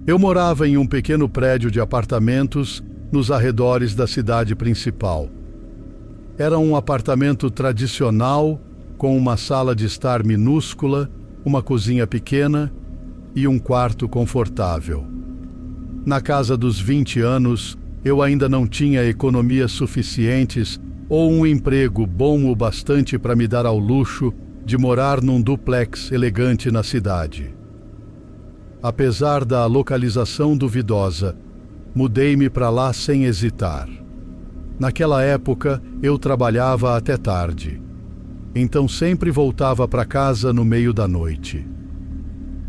Eu morava em um pequeno prédio de apartamentos nos arredores da cidade principal. Era um apartamento tradicional, com uma sala de estar minúscula, uma cozinha pequena e um quarto confortável. Na casa dos 20 anos, eu ainda não tinha economias suficientes ou um emprego bom o bastante para me dar ao luxo de morar num duplex elegante na cidade. Apesar da localização duvidosa, mudei-me para lá sem hesitar. Naquela época, eu trabalhava até tarde, então sempre voltava para casa no meio da noite.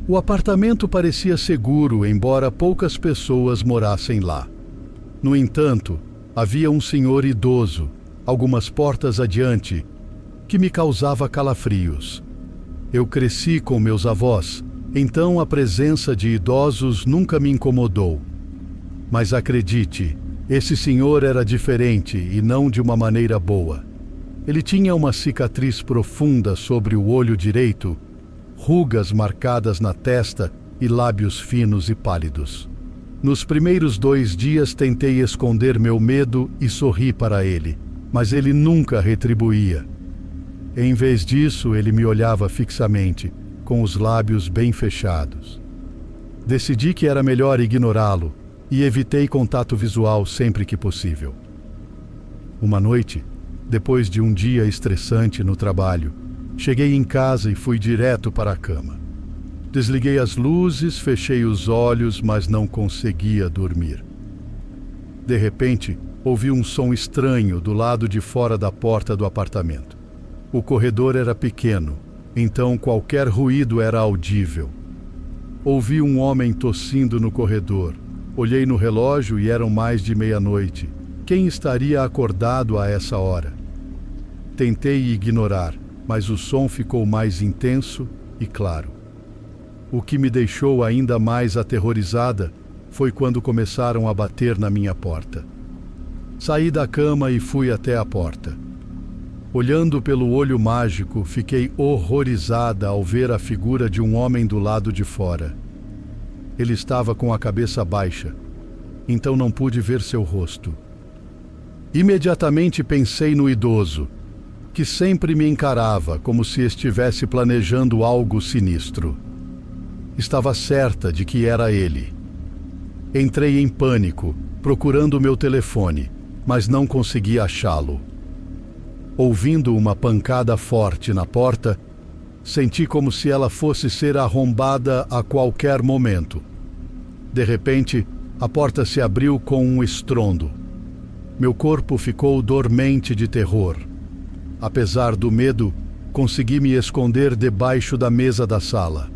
O apartamento parecia seguro, embora poucas pessoas morassem lá. No entanto, havia um senhor idoso, algumas portas adiante, que me causava calafrios. Eu cresci com meus avós, então a presença de idosos nunca me incomodou. Mas acredite, esse senhor era diferente e não de uma maneira boa. Ele tinha uma cicatriz profunda sobre o olho direito, rugas marcadas na testa e lábios finos e pálidos. Nos primeiros 2 dias tentei esconder meu medo e sorri para ele, mas ele nunca retribuía. Em vez disso, ele me olhava fixamente, com os lábios bem fechados. Decidi que era melhor ignorá-lo e evitei contato visual sempre que possível. Uma noite, depois de um dia estressante no trabalho, cheguei em casa e fui direto para a cama. Desliguei as luzes, fechei os olhos, mas não conseguia dormir. De repente, ouvi um som estranho do lado de fora da porta do apartamento. O corredor era pequeno, então qualquer ruído era audível. Ouvi um homem tossindo no corredor. Olhei no relógio e eram mais de meia-noite. Quem estaria acordado a essa hora? Tentei ignorar, mas o som ficou mais intenso e claro. O que me deixou ainda mais aterrorizada foi quando começaram a bater na minha porta. Saí da cama e fui até a porta. Olhando pelo olho mágico, fiquei horrorizada ao ver a figura de um homem do lado de fora. Ele estava com a cabeça baixa, então não pude ver seu rosto. Imediatamente pensei no idoso, que sempre me encarava como se estivesse planejando algo sinistro. Estava certa de que era ele. Entrei em pânico, procurando meu telefone, mas não consegui achá-lo. Ouvindo uma pancada forte na porta, senti como se ela fosse ser arrombada a qualquer momento. De repente, a porta se abriu com um estrondo. Meu corpo ficou dormente de terror. Apesar do medo, consegui me esconder debaixo da mesa da sala.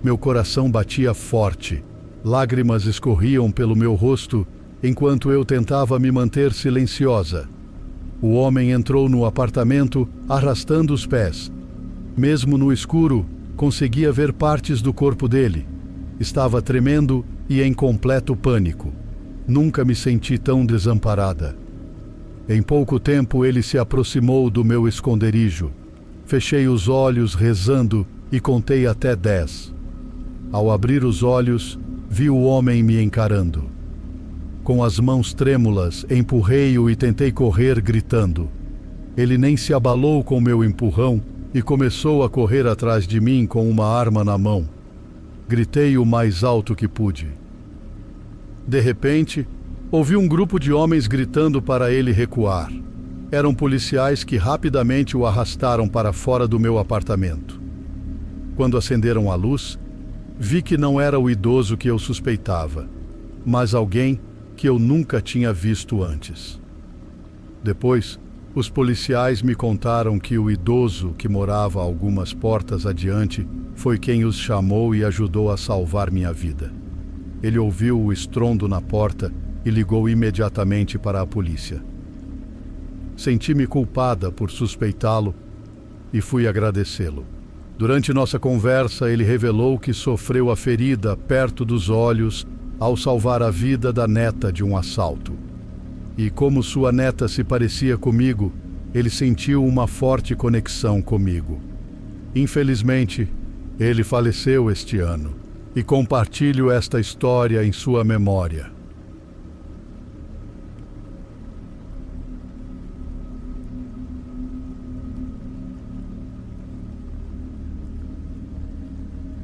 Meu coração batia forte. Lágrimas escorriam pelo meu rosto enquanto eu tentava me manter silenciosa. O homem entrou no apartamento arrastando os pés. Mesmo no escuro, conseguia ver partes do corpo dele. Estava tremendo e em completo pânico. Nunca me senti tão desamparada. Em pouco tempo ele se aproximou do meu esconderijo. Fechei os olhos rezando e contei até 10. Ao abrir os olhos, vi o homem me encarando. Com as mãos trêmulas, empurrei-o e tentei correr gritando. Ele nem se abalou com meu empurrão e começou a correr atrás de mim com uma arma na mão. Gritei o mais alto que pude. De repente, ouvi um grupo de homens gritando para ele recuar. Eram policiais que rapidamente o arrastaram para fora do meu apartamento. Quando acenderam a luz, vi que não era o idoso que eu suspeitava, mas alguém que eu nunca tinha visto antes. Depois, os policiais me contaram que o idoso que morava algumas portas adiante foi quem os chamou e ajudou a salvar minha vida. Ele ouviu o estrondo na porta e ligou imediatamente para a polícia. Senti-me culpada por suspeitá-lo e fui agradecê-lo. Durante nossa conversa, ele revelou que sofreu a ferida perto dos olhos ao salvar a vida da neta de um assalto. E como sua neta se parecia comigo, ele sentiu uma forte conexão comigo. Infelizmente, ele faleceu este ano, e compartilho esta história em sua memória.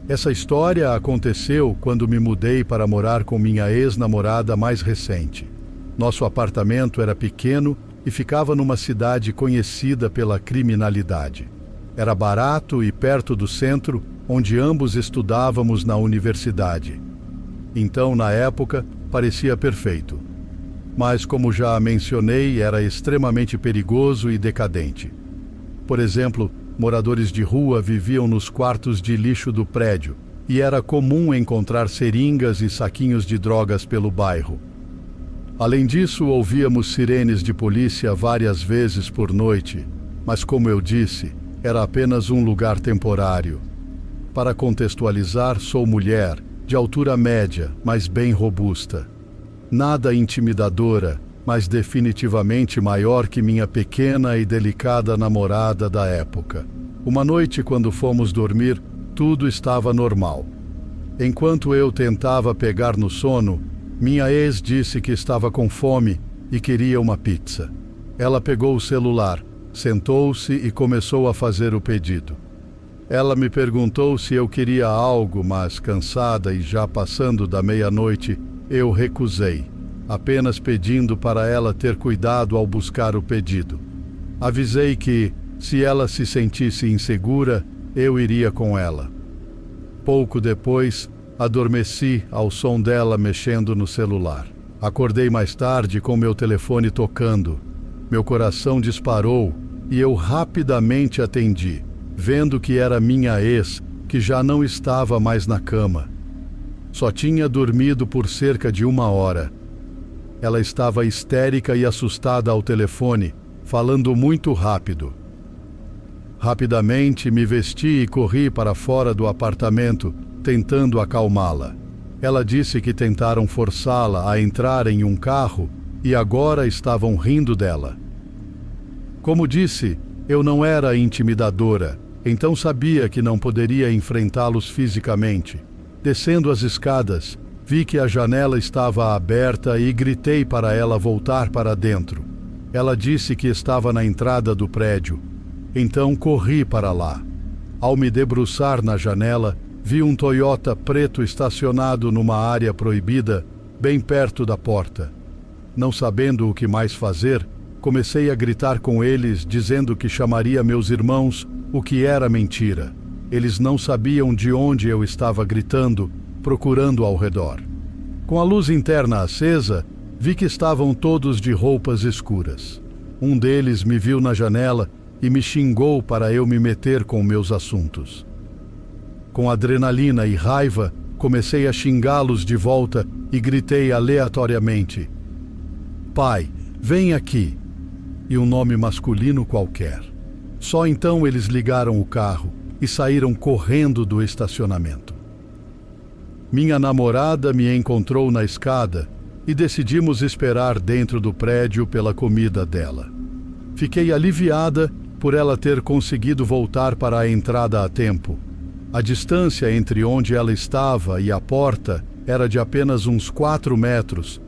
Essa história aconteceu quando me mudei para morar com minha ex-namorada mais recente. Nosso apartamento era pequeno e ficava numa cidade conhecida pela criminalidade. Era barato e perto do centro, onde ambos estudávamos na universidade. Então, na época, parecia perfeito. Mas, como já mencionei, era extremamente perigoso e decadente. Por exemplo, moradores de rua viviam nos quartos de lixo do prédio e era comum encontrar seringas e saquinhos de drogas pelo bairro. Além disso, ouvíamos sirenes de polícia várias vezes por noite, mas como eu disse, era apenas um lugar temporário. Para contextualizar, sou mulher, de altura média, mas bem robusta. Nada intimidadora, mas definitivamente maior que minha pequena e delicada namorada da época. Uma noite, quando fomos dormir, tudo estava normal. Enquanto eu tentava pegar no sono, minha ex disse que estava com fome e queria uma pizza. Ela pegou o celular, sentou-se e começou a fazer o pedido. Ela me perguntou se eu queria algo, mas cansada e já passando da meia-noite, eu recusei, apenas pedindo para ela ter cuidado ao buscar o pedido. Avisei que, se ela se sentisse insegura, eu iria com ela. Pouco depois, adormeci ao som dela mexendo no celular. Acordei mais tarde com meu telefone tocando. Meu coração disparou e eu rapidamente atendi, vendo que era minha ex, que já não estava mais na cama. Só tinha dormido por cerca de 1 hora. Ela estava histérica e assustada ao telefone, falando muito rápido. Rapidamente me vesti e corri para fora do apartamento, tentando acalmá-la. Ela disse que tentaram forçá-la a entrar em um carro e agora estavam rindo dela. Como disse, eu não era intimidadora, então sabia que não poderia enfrentá-los fisicamente. Descendo as escadas, vi que a janela estava aberta e gritei para ela voltar para dentro. Ela disse que estava na entrada do prédio. Então corri para lá. Ao me debruçar na janela, vi um Toyota preto estacionado numa área proibida, bem perto da porta. Não sabendo o que mais fazer, comecei a gritar com eles, dizendo que chamaria meus irmãos, o que era mentira. Eles não sabiam de onde eu estava gritando, procurando ao redor. Com a luz interna acesa, vi que estavam todos de roupas escuras. Um deles me viu na janela e me xingou para eu me meter com meus assuntos. Com adrenalina e raiva, comecei a xingá-los de volta e gritei aleatoriamente: "Pai, vem aqui!" e um nome masculino qualquer. Só então eles ligaram o carro e saíram correndo do estacionamento. Minha namorada me encontrou na escada e decidimos esperar dentro do prédio pela comida dela. Fiquei aliviada por ela ter conseguido voltar para a entrada a tempo. A distância entre onde ela estava e a porta era de apenas uns 4 metros.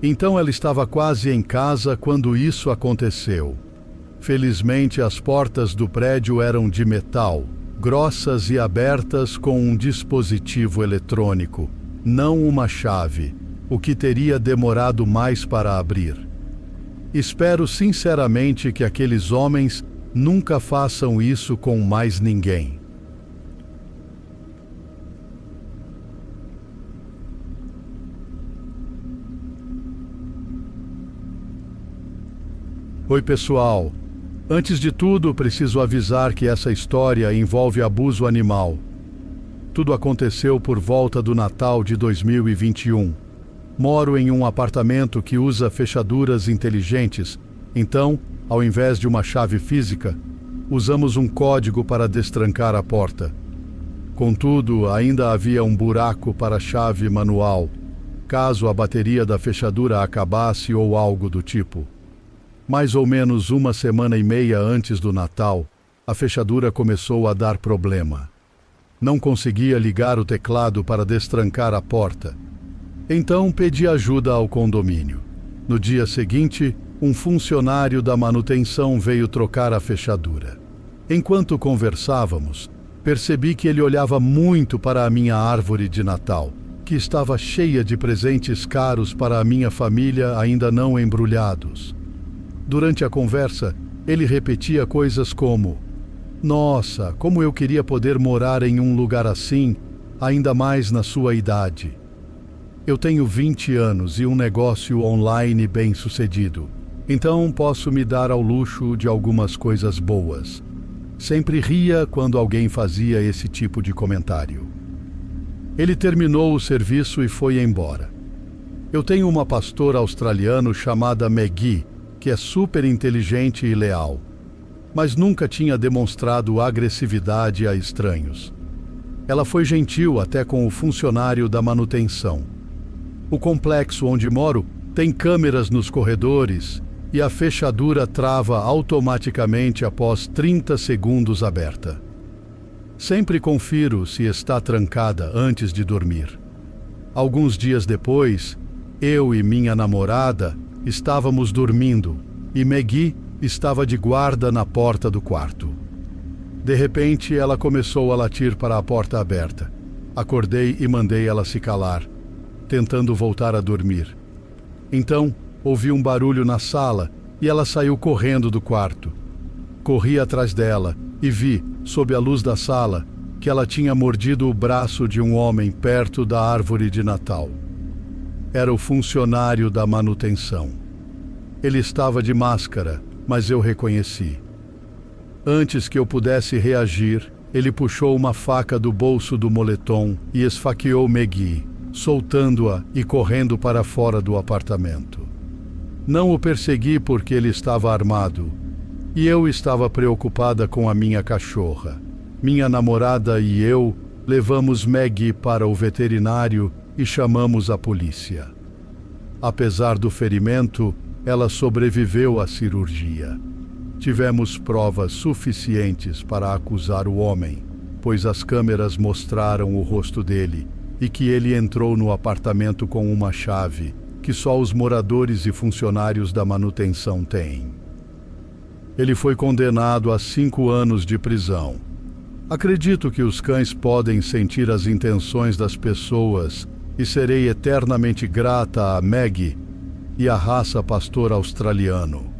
Então ela estava quase em casa quando isso aconteceu. Felizmente, as portas do prédio eram de metal, grossas e abertas com um dispositivo eletrônico, não uma chave, o que teria demorado mais para abrir. Espero sinceramente que aqueles homens nunca façam isso com mais ninguém. Oi, pessoal. Antes de tudo, preciso avisar que essa história envolve abuso animal. Tudo aconteceu por volta do Natal de 2021. Moro em um apartamento que usa fechaduras inteligentes, então, ao invés de uma chave física, usamos um código para destrancar a porta. Contudo, ainda havia um buraco para a chave manual, caso a bateria da fechadura acabasse ou algo do tipo. Mais ou menos 1,5 semanas antes do Natal, a fechadura começou a dar problema. Não conseguia ligar o teclado para destrancar a porta. Então pedi ajuda ao condomínio. No dia seguinte, um funcionário da manutenção veio trocar a fechadura. Enquanto conversávamos, percebi que ele olhava muito para a minha árvore de Natal, que estava cheia de presentes caros para a minha família ainda não embrulhados. Durante a conversa, ele repetia coisas como: "Nossa, como eu queria poder morar em um lugar assim, ainda mais na sua idade. Eu tenho 20 anos e um negócio online bem-sucedido, então posso me dar ao luxo de algumas coisas boas." Sempre ria quando alguém fazia esse tipo de comentário. Ele terminou o serviço e foi embora. Eu tenho uma pastora australiana chamada Maggie, que é super inteligente e leal, mas nunca tinha demonstrado agressividade a estranhos. Ela foi gentil até com o funcionário da manutenção. O complexo onde moro tem câmeras nos corredores e a fechadura trava automaticamente após 30 segundos aberta. Sempre confiro se está trancada antes de dormir. Alguns dias depois, eu e minha namorada estávamos dormindo e Maggie estava de guarda na porta do quarto. De repente, ela começou a latir para a porta aberta. Acordei e mandei ela se calar, tentando voltar a dormir. Então, ouvi um barulho na sala e ela saiu correndo do quarto. Corri atrás dela e vi, sob a luz da sala, que ela tinha mordido o braço de um homem perto da árvore de Natal. Era o funcionário da manutenção. Ele estava de máscara, mas eu reconheci. Antes que eu pudesse reagir, ele puxou uma faca do bolso do moletom e esfaqueou Maggie, soltando-a e correndo para fora do apartamento. Não o persegui porque ele estava armado, e eu estava preocupada com a minha cachorra. Minha namorada e eu levamos Maggie para o veterinário e chamamos a polícia. Apesar do ferimento, ela sobreviveu à cirurgia. Tivemos provas suficientes para acusar o homem, pois as câmeras mostraram o rosto dele e que ele entrou no apartamento com uma chave que só os moradores e funcionários da manutenção têm. Ele foi condenado a 5 anos de prisão. Acredito que os cães podem sentir as intenções das pessoas e serei eternamente grata a Maggie e à raça pastor australiano.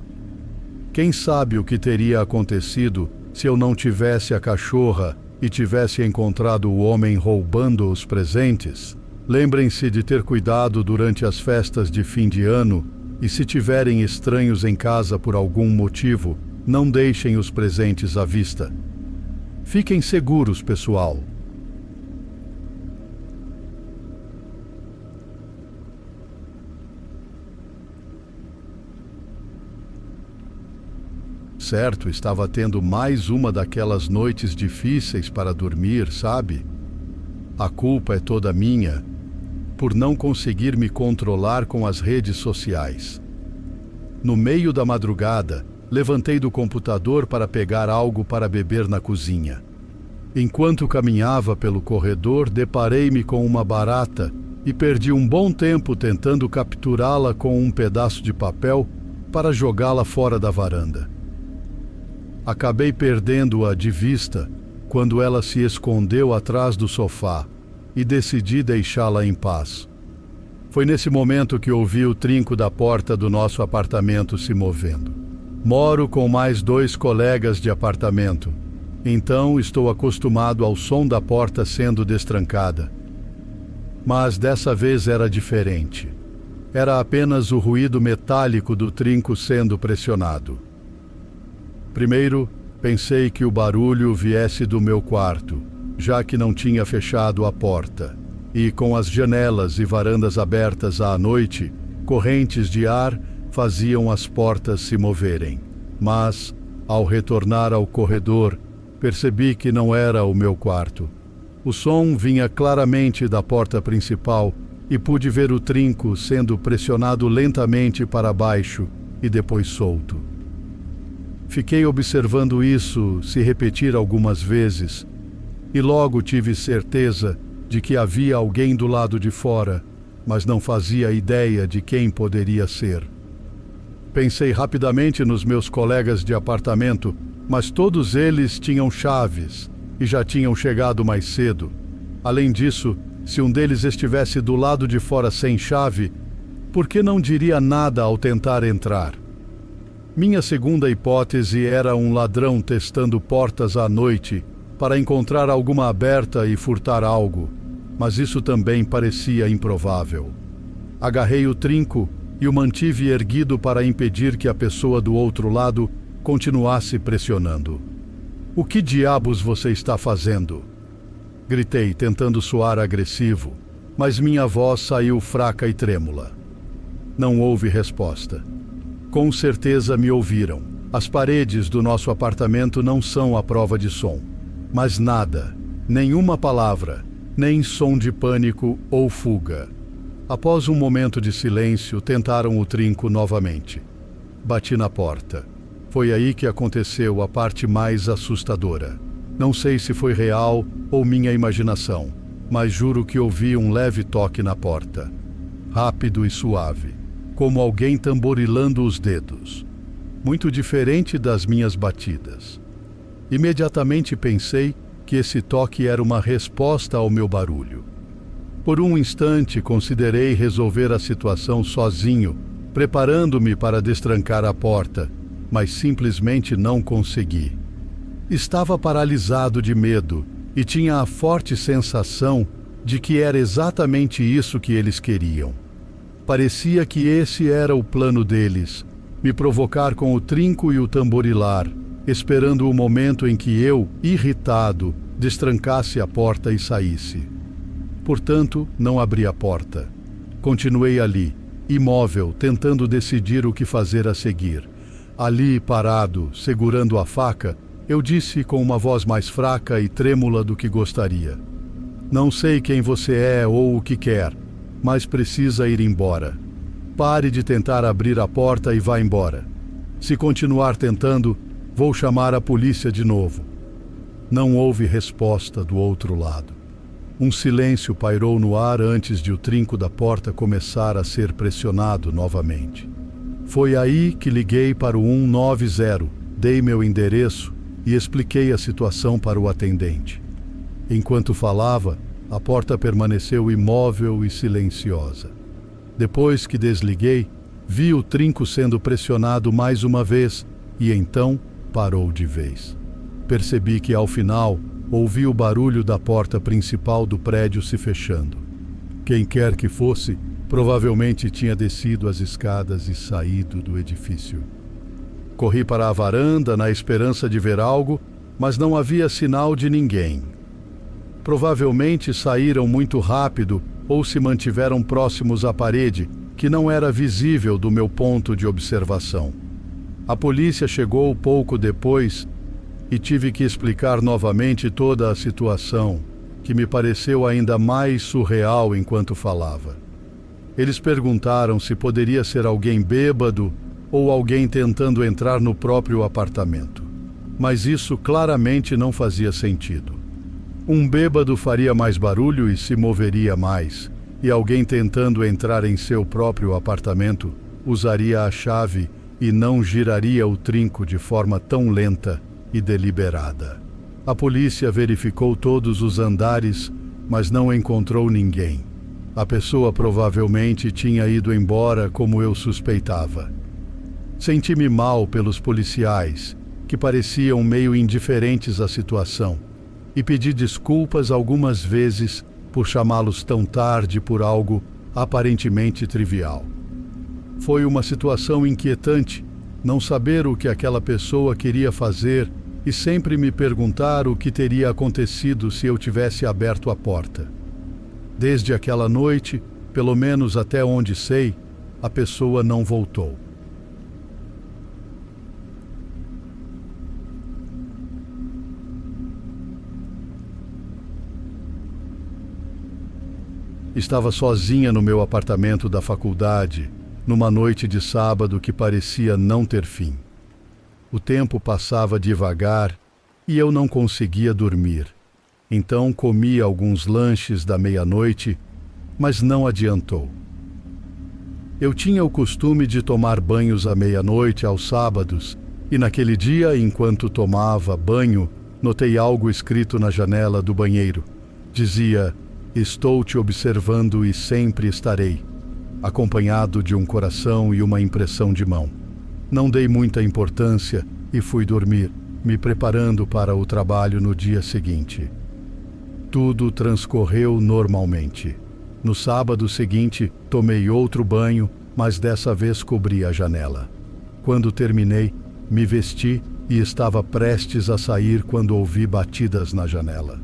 Quem sabe o que teria acontecido se eu não tivesse a cachorra e tivesse encontrado o homem roubando os presentes? Lembrem-se de ter cuidado durante as festas de fim de ano e se tiverem estranhos em casa por algum motivo, não deixem os presentes à vista. Fiquem seguros, pessoal. Certo, estava tendo mais uma daquelas noites difíceis para dormir, sabe? A culpa é toda minha, por não conseguir me controlar com as redes sociais. No meio da madrugada, levantei do computador para pegar algo para beber na cozinha. Enquanto caminhava pelo corredor, deparei-me com uma barata e perdi um bom tempo tentando capturá-la com um pedaço de papel para jogá-la fora da varanda. Acabei perdendo-a de vista quando ela se escondeu atrás do sofá e decidi deixá-la em paz. Foi nesse momento que ouvi o trinco da porta do nosso apartamento se movendo. Moro com mais 2 colegas de apartamento, então estou acostumado ao som da porta sendo destrancada. Mas dessa vez era diferente. Era apenas o ruído metálico do trinco sendo pressionado. Primeiro, pensei que o barulho viesse do meu quarto, já que não tinha fechado a porta, e com as janelas e varandas abertas à noite, correntes de ar faziam as portas se moverem. Mas, ao retornar ao corredor, percebi que não era o meu quarto. O som vinha claramente da porta principal e pude ver o trinco sendo pressionado lentamente para baixo e depois solto. Fiquei observando isso se repetir algumas vezes, e logo tive certeza de que havia alguém do lado de fora, mas não fazia ideia de quem poderia ser. Pensei rapidamente nos meus colegas de apartamento, mas todos eles tinham chaves e já tinham chegado mais cedo. Além disso, se um deles estivesse do lado de fora sem chave, por que não diria nada ao tentar entrar? Minha segunda hipótese era um ladrão testando portas à noite para encontrar alguma aberta e furtar algo, mas isso também parecia improvável. Agarrei o trinco e o mantive erguido para impedir que a pessoa do outro lado continuasse pressionando. "O que diabos você está fazendo?" Gritei, tentando soar agressivo, mas minha voz saiu fraca e trêmula. Não houve resposta. Com certeza me ouviram. As paredes do nosso apartamento não são à prova de som, mas nada, nenhuma palavra, nem som de pânico ou fuga. Após um momento de silêncio, tentaram o trinco novamente. Bati na porta. Foi aí que aconteceu a parte mais assustadora. Não sei se foi real ou minha imaginação, mas juro que ouvi um leve toque na porta. Rápido e suave, como alguém tamborilando os dedos. Muito diferente das minhas batidas. Imediatamente pensei que esse toque era uma resposta ao meu barulho. Por um instante considerei resolver a situação sozinho, preparando-me para destrancar a porta, mas simplesmente não consegui. Estava paralisado de medo e tinha a forte sensação de que era exatamente isso que eles queriam. Parecia que esse era o plano deles, me provocar com o trinco e o tamborilar, esperando o momento em que eu, irritado, destrancasse a porta e saísse. Portanto, não abri a porta. Continuei ali, imóvel, tentando decidir o que fazer a seguir. Ali, parado, segurando a faca, eu disse com uma voz mais fraca e trêmula do que gostaria: "Não sei quem você é ou o que quer, mas precisa ir embora. Pare de tentar abrir a porta e vá embora. Se continuar tentando, vou chamar a polícia de novo." Não houve resposta do outro lado. Um silêncio pairou no ar antes de o trinco da porta começar a ser pressionado novamente. Foi aí que liguei para o 190, dei meu endereço e expliquei a situação para o atendente. Enquanto falava, a porta permaneceu imóvel e silenciosa. Depois que desliguei, vi o trinco sendo pressionado mais uma vez e então parou de vez. Percebi que, ao final, ouvi o barulho da porta principal do prédio se fechando. Quem quer que fosse, provavelmente tinha descido as escadas e saído do edifício. Corri para a varanda na esperança de ver algo, mas não havia sinal de ninguém. Provavelmente saíram muito rápido ou se mantiveram próximos à parede, que não era visível do meu ponto de observação. A polícia chegou pouco depois e tive que explicar novamente toda a situação, que me pareceu ainda mais surreal enquanto falava. Eles perguntaram se poderia ser alguém bêbado ou alguém tentando entrar no próprio apartamento. Mas isso claramente não fazia sentido. Um bêbado faria mais barulho e se moveria mais, e alguém tentando entrar em seu próprio apartamento usaria a chave e não giraria o trinco de forma tão lenta e deliberada. A polícia verificou todos os andares, mas não encontrou ninguém. A pessoa provavelmente tinha ido embora, como eu suspeitava. Senti-me mal pelos policiais, que pareciam meio indiferentes à situação, e pedi desculpas algumas vezes por chamá-los tão tarde por algo aparentemente trivial. Foi uma situação inquietante não saber o que aquela pessoa queria fazer e sempre me perguntar o que teria acontecido se eu tivesse aberto a porta. Desde aquela noite, pelo menos até onde sei, a pessoa não voltou. Estava sozinha no meu apartamento da faculdade, numa noite de sábado que parecia não ter fim. O tempo passava devagar e eu não conseguia dormir. Então comi alguns lanches da meia-noite, mas não adiantou. Eu tinha o costume de tomar banhos à meia-noite aos sábados, e naquele dia, enquanto tomava banho, notei algo escrito na janela do banheiro. Dizia: "Estou te observando e sempre estarei", acompanhado de um coração e uma impressão de mão. Não dei muita importância e fui dormir, me preparando para o trabalho no dia seguinte. Tudo transcorreu normalmente. No sábado seguinte, tomei outro banho, mas dessa vez cobri a janela. Quando terminei, me vesti e estava prestes a sair quando ouvi batidas na janela.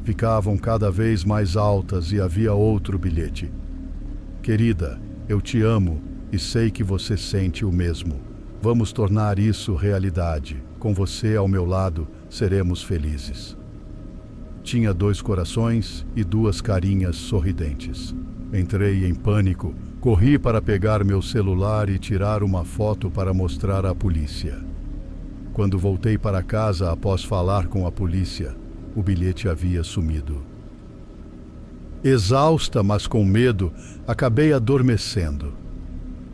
Ficavam cada vez mais altas e havia outro bilhete. "Querida, eu te amo e sei que você sente o mesmo. Vamos tornar isso realidade. Com você ao meu lado, seremos felizes." Tinha 2 corações e 2 carinhas sorridentes. Entrei em pânico, corri para pegar meu celular e tirar uma foto para mostrar à polícia. Quando voltei para casa após falar com a polícia, o bilhete havia sumido. Exausta, mas com medo, acabei adormecendo.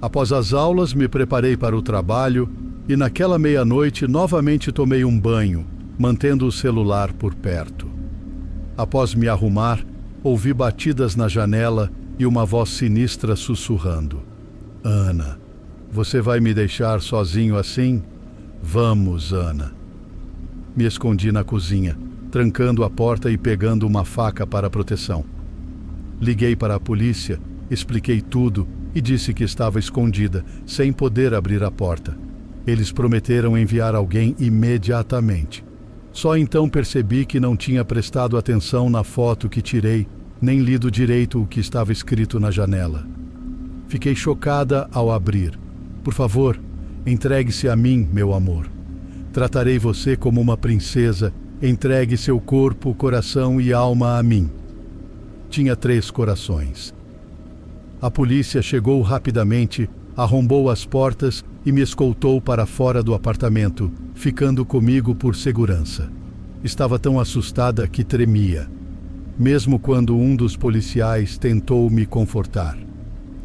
Após as aulas, me preparei para o trabalho e naquela meia-noite novamente tomei um banho, mantendo o celular por perto. Após me arrumar, ouvi batidas na janela e uma voz sinistra sussurrando: "Ana, você vai me deixar sozinho assim? Vamos, Ana." Me escondi na cozinha, trancando a porta e pegando uma faca para proteção. Liguei para a polícia, expliquei tudo e disse que estava escondida, sem poder abrir a porta. Eles prometeram enviar alguém imediatamente. Só então percebi que não tinha prestado atenção na foto que tirei, nem lido direito o que estava escrito na janela. Fiquei chocada ao abrir. "Por favor, entregue-se a mim, meu amor. Tratarei você como uma princesa. Entregue seu corpo, coração e alma a mim." Tinha 3 corações. A polícia chegou rapidamente, arrombou as portas e me escoltou para fora do apartamento, ficando comigo por segurança. Estava tão assustada que tremia, mesmo quando um dos policiais tentou me confortar.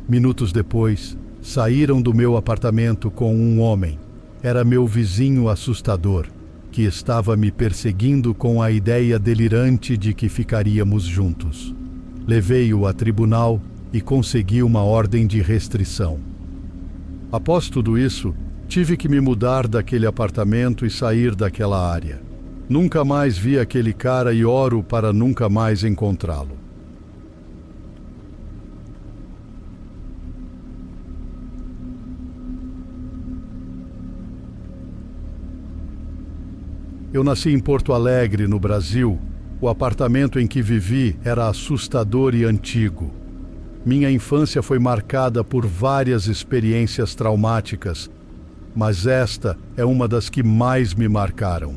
Minutos depois, saíram do meu apartamento com um homem. Era meu vizinho assustador, que estava me perseguindo com a ideia delirante de que ficaríamos juntos. Levei-o a tribunal e consegui uma ordem de restrição. Após tudo isso, tive que me mudar daquele apartamento e sair daquela área. Nunca mais vi aquele cara e oro para nunca mais encontrá-lo. Eu nasci em Porto Alegre, no Brasil. O apartamento em que vivi era assustador e antigo. Minha infância foi marcada por várias experiências traumáticas, mas esta é uma das que mais me marcaram.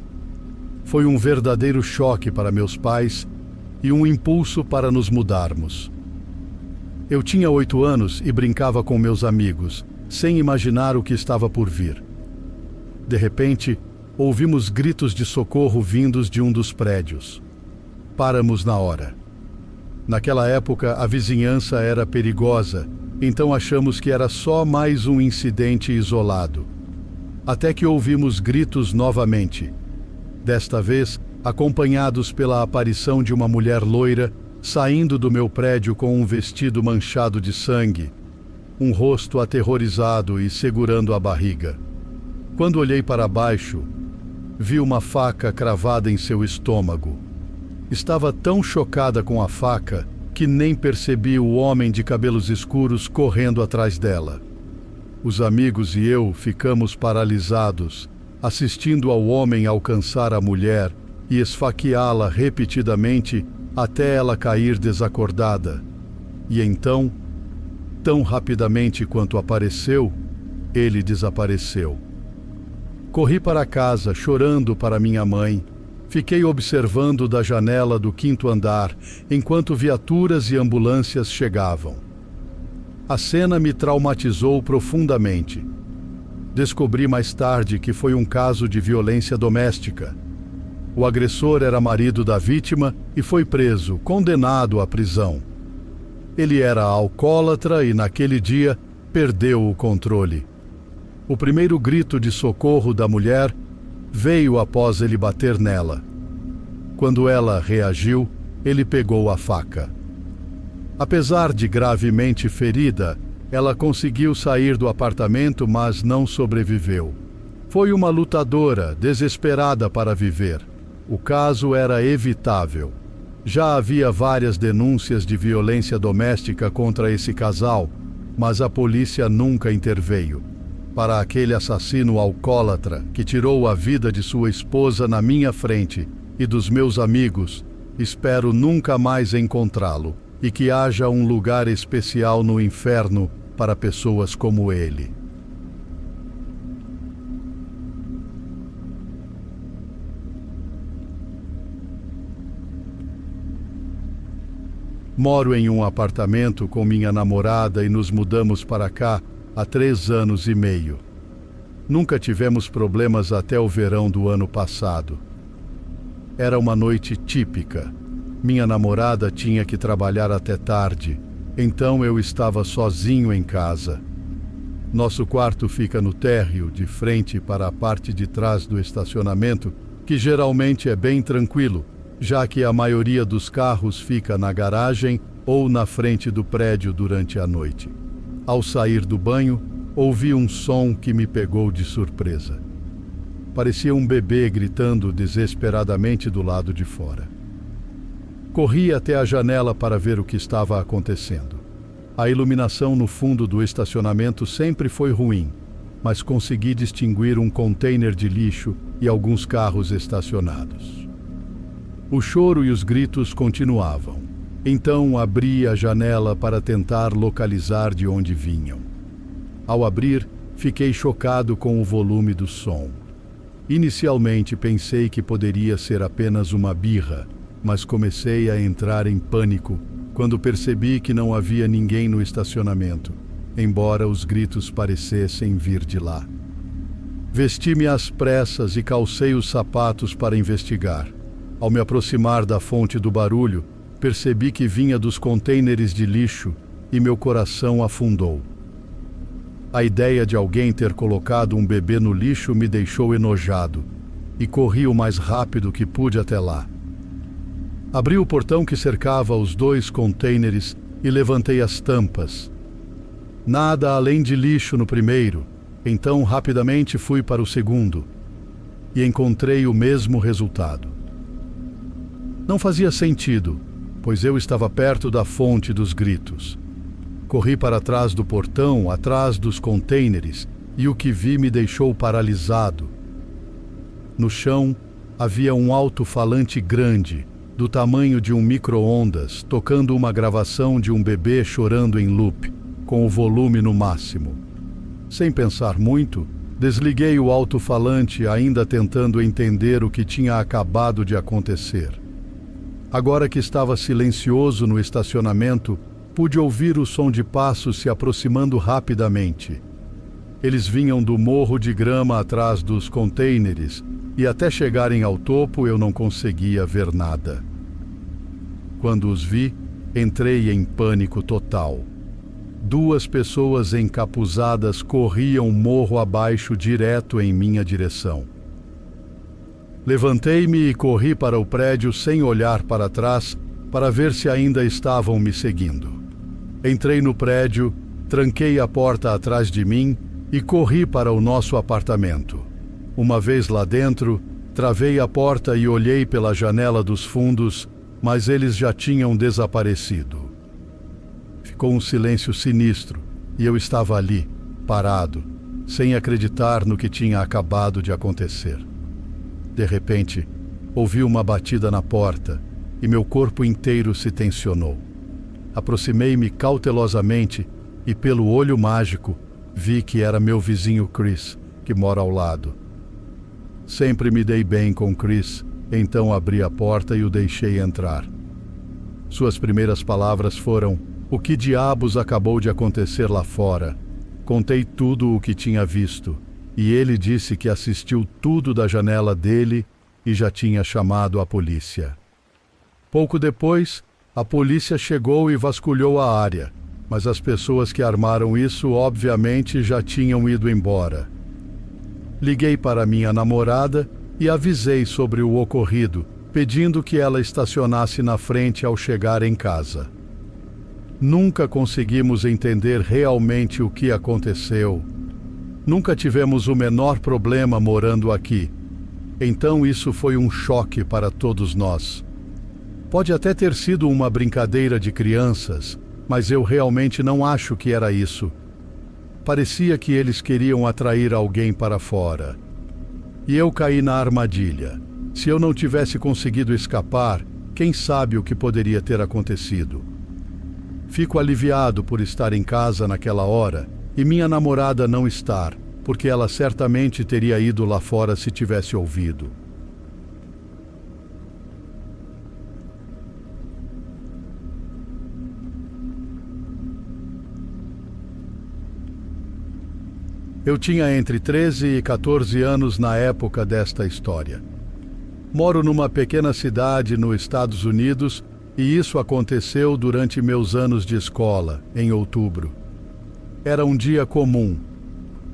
Foi um verdadeiro choque para meus pais e um impulso para nos mudarmos. Eu tinha 8 anos e brincava com meus amigos, sem imaginar o que estava por vir. De repente, ouvimos gritos de socorro vindos de um dos prédios. Paramos na hora. Naquela época, a vizinhança era perigosa, então achamos que era só mais um incidente isolado. Até que ouvimos gritos novamente. Desta vez, acompanhados pela aparição de uma mulher loira saindo do meu prédio com um vestido manchado de sangue, um rosto aterrorizado e segurando a barriga. Quando olhei para baixo, vi uma faca cravada em seu estômago. Estava tão chocada com a faca que nem percebi o homem de cabelos escuros correndo atrás dela. Os amigos e eu ficamos paralisados, assistindo ao homem alcançar a mulher e esfaqueá-la repetidamente até ela cair desacordada. E então, tão rapidamente quanto apareceu, ele desapareceu. Corri para casa, chorando para minha mãe. Fiquei observando da janela do 5º andar, enquanto viaturas e ambulâncias chegavam. A cena me traumatizou profundamente. Descobri mais tarde que foi um caso de violência doméstica. O agressor era marido da vítima e foi preso, condenado à prisão. Ele era alcoólatra e, naquele dia, perdeu o controle. O primeiro grito de socorro da mulher veio após ele bater nela. Quando ela reagiu, ele pegou a faca. Apesar de gravemente ferida, ela conseguiu sair do apartamento, mas não sobreviveu. Foi uma lutadora, desesperada para viver. O caso era evitável. Já havia várias denúncias de violência doméstica contra esse casal, mas a polícia nunca interveio. Para aquele assassino alcoólatra que tirou a vida de sua esposa na minha frente e dos meus amigos, espero nunca mais encontrá-lo e que haja um lugar especial no inferno para pessoas como ele. Moro em um apartamento com minha namorada e nos mudamos para cá há 3 anos e meio. Nunca tivemos problemas até o verão do ano passado. Era uma noite típica. Minha namorada tinha que trabalhar até tarde, então eu estava sozinho em casa. Nosso quarto fica no térreo, de frente para a parte de trás do estacionamento, que geralmente é bem tranquilo, já que a maioria dos carros fica na garagem ou na frente do prédio durante a noite. Ao sair do banho, ouvi um som que me pegou de surpresa. Parecia um bebê gritando desesperadamente do lado de fora. Corri até a janela para ver o que estava acontecendo. A iluminação no fundo do estacionamento sempre foi ruim, mas consegui distinguir um container de lixo e alguns carros estacionados. O choro e os gritos continuavam. Então abri a janela para tentar localizar de onde vinham. Ao abrir, fiquei chocado com o volume do som. Inicialmente pensei que poderia ser apenas uma birra, mas comecei a entrar em pânico quando percebi que não havia ninguém no estacionamento, embora os gritos parecessem vir de lá. Vesti-me às pressas e calcei os sapatos para investigar. Ao me aproximar da fonte do barulho, percebi que vinha dos contêineres de lixo e meu coração afundou. A ideia de alguém ter colocado um bebê no lixo me deixou enojado e corri o mais rápido que pude até lá. Abri o portão que cercava os 2 contêineres e levantei as tampas. Nada além de lixo no primeiro, então rapidamente fui para o segundo e encontrei o mesmo resultado. Não fazia sentido, pois eu estava perto da fonte dos gritos. Corri para trás do portão, atrás dos contêineres, e o que vi me deixou paralisado. No chão havia um alto-falante grande, do tamanho de um micro-ondas, tocando uma gravação de um bebê chorando em loop, com o volume no máximo. Sem pensar muito, desliguei o alto-falante, ainda tentando entender o que tinha acabado de acontecer. Agora que estava silencioso no estacionamento, pude ouvir o som de passos se aproximando rapidamente. Eles vinham do morro de grama atrás dos contêineres e até chegarem ao topo eu não conseguia ver nada. Quando os vi, entrei em pânico total. 2 pessoas encapuzadas corriam morro abaixo direto em minha direção. Levantei-me e corri para o prédio sem olhar para trás para ver se ainda estavam me seguindo. Entrei no prédio, tranquei a porta atrás de mim e corri para o nosso apartamento. Uma vez lá dentro, travei a porta e olhei pela janela dos fundos, mas eles já tinham desaparecido. Ficou um silêncio sinistro e eu estava ali, parado, sem acreditar no que tinha acabado de acontecer. De repente, ouvi uma batida na porta e meu corpo inteiro se tensionou. Aproximei-me cautelosamente e, pelo olho mágico, vi que era meu vizinho Chris, que mora ao lado. Sempre me dei bem com Chris, então abri a porta e o deixei entrar. Suas primeiras palavras foram: "O que diabos acabou de acontecer lá fora?" Contei tudo o que tinha visto, e ele disse que assistiu tudo da janela dele e já tinha chamado a polícia. Pouco depois, a polícia chegou e vasculhou a área, mas as pessoas que armaram isso obviamente já tinham ido embora. Liguei para minha namorada e avisei sobre o ocorrido, pedindo que ela estacionasse na frente ao chegar em casa. Nunca conseguimos entender realmente o que aconteceu. Nunca tivemos o menor problema morando aqui. Então isso foi um choque para todos nós. Pode até ter sido uma brincadeira de crianças, mas eu realmente não acho que era isso. Parecia que eles queriam atrair alguém para fora. E eu caí na armadilha. Se eu não tivesse conseguido escapar, quem sabe o que poderia ter acontecido. Fico aliviado por estar em casa naquela hora e minha namorada não estar, porque ela certamente teria ido lá fora se tivesse ouvido. Eu tinha entre 13 e 14 anos na época desta história. Moro numa pequena cidade nos Estados Unidos e isso aconteceu durante meus anos de escola, em outubro. Era um dia comum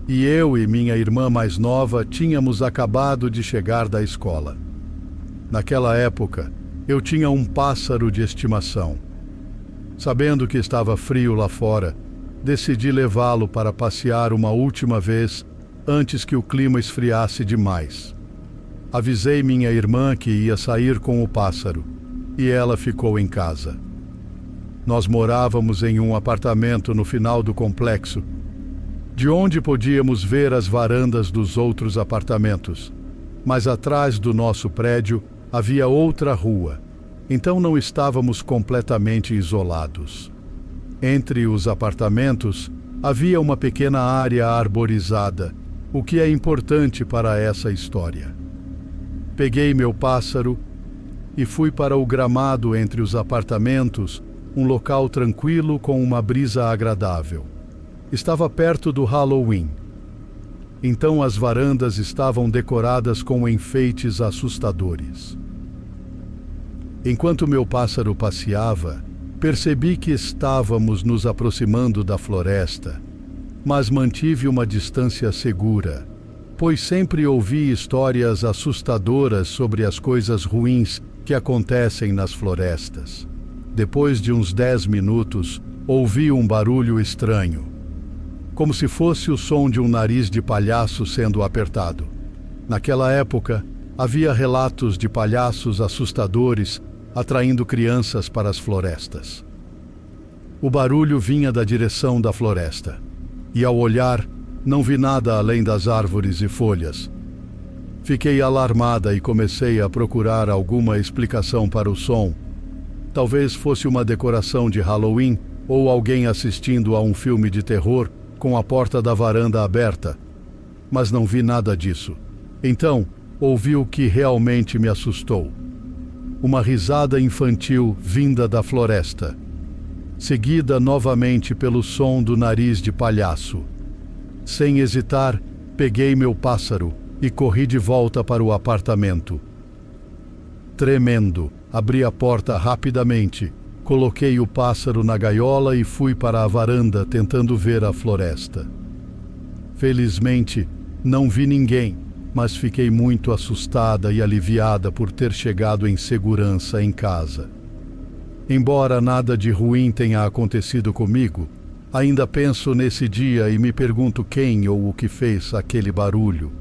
e eu e minha irmã mais nova tínhamos acabado de chegar da escola. Naquela época, eu tinha um pássaro de estimação. Sabendo que estava frio lá fora, decidi levá-lo para passear uma última vez antes que o clima esfriasse demais. Avisei minha irmã que ia sair com o pássaro e ela ficou em casa. Nós morávamos em um apartamento no final do complexo, de onde podíamos ver as varandas dos outros apartamentos, mas atrás do nosso prédio havia outra rua, então não estávamos completamente isolados. Entre os apartamentos havia uma pequena área arborizada, o que é importante para essa história. Peguei meu pássaro e fui para o gramado entre os apartamentos, um local tranquilo com uma brisa agradável. Estava perto do Halloween. Então as varandas estavam decoradas com enfeites assustadores. Enquanto meu pássaro passeava, percebi que estávamos nos aproximando da floresta, mas mantive uma distância segura, pois sempre ouvi histórias assustadoras sobre as coisas ruins que acontecem nas florestas. Depois de uns 10 minutos, ouvi um barulho estranho, como se fosse o som de um nariz de palhaço sendo apertado. Naquela época, havia relatos de palhaços assustadores atraindo crianças para as florestas. O barulho vinha da direção da floresta, e ao olhar, não vi nada além das árvores e folhas. Fiquei alarmada e comecei a procurar alguma explicação para o som. Talvez fosse uma decoração de Halloween ou alguém assistindo a um filme de terror com a porta da varanda aberta, mas não vi nada disso. Então, ouvi o que realmente me assustou. Uma risada infantil vinda da floresta, seguida novamente pelo som do nariz de palhaço. Sem hesitar, peguei meu pássaro e corri de volta para o apartamento. Tremendo, abri a porta rapidamente, coloquei o pássaro na gaiola e fui para a varanda tentando ver a floresta. Felizmente, não vi ninguém, mas fiquei muito assustada e aliviada por ter chegado em segurança em casa. Embora nada de ruim tenha acontecido comigo, ainda penso nesse dia e me pergunto quem ou o que fez aquele barulho.